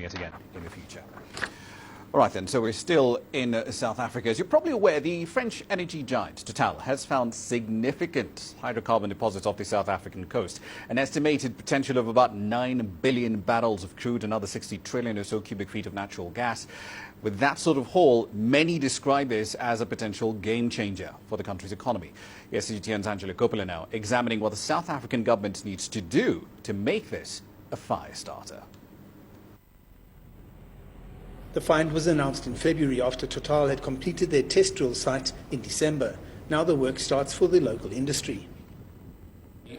yet again in the future. All right then, so we're still in South Africa. As you're probably aware, the French energy giant Total has found significant hydrocarbon deposits off the South African coast. An estimated potential of about 9 billion barrels of crude, another 60 trillion or so cubic feet of natural gas. With that sort of haul, many describe this as a potential game changer for the country's economy. Yes, CGTN's Angela Coppola now examining what the South African government needs to do to make this a fire starter. The find was announced in February after Total had completed their test drill site in December. Now the work starts for the local industry.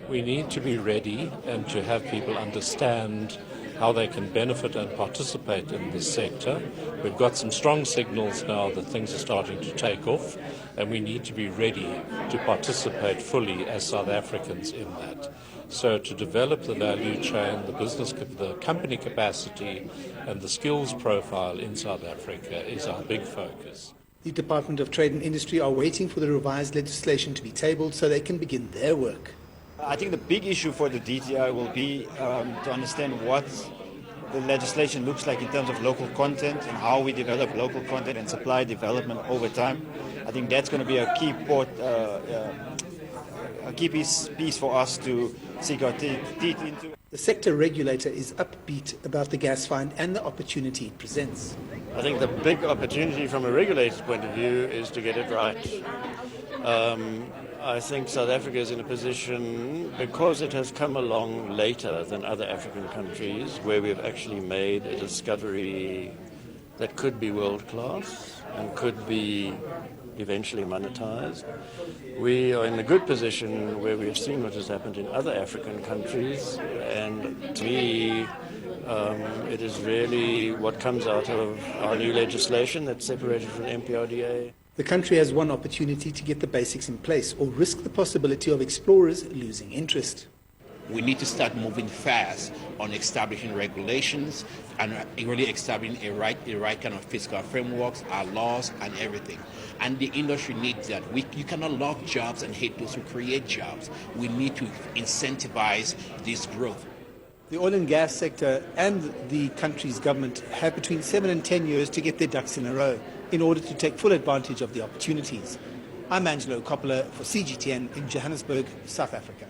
We need to be ready and to have people understand how they can benefit and participate in this sector. We've got some strong signals now that things are starting to take off, and we need to be ready to participate fully as South Africans in that. So to develop the value chain, the company capacity and the skills profile in South Africa is our big focus. The Department of Trade and Industry are waiting for the revised legislation to be tabled so they can begin their work. I think the big issue for the DTI will be to understand what the legislation looks like in terms of local content and how we develop local content and supply development over time. I think that's going to be a key piece for us to sink our teeth into. The sector regulator is upbeat about the gas find and the opportunity it presents. I think the big opportunity from a regulator's point of view is to get it right. I think South Africa is in a position, because it has come along later than other African countries, where we've actually made a discovery that could be world-class and could be eventually monetized. We are in a good position where we've seen what has happened in other African countries, and to me, it is really what comes out of our new legislation that's separated from MPRDA. The country has one opportunity to get the basics in place or risk the possibility of explorers losing interest. We need to start moving fast on establishing regulations and really establishing a right kind of fiscal frameworks, our laws and everything. And the industry needs that. You cannot love jobs and hate those who create jobs. We need to incentivize this growth. The oil and gas sector and the country's government have between 7 and 10 years to get their ducks in a row in order to take full advantage of the opportunities. I'm Angelo Coppola for CGTN in Johannesburg, South Africa.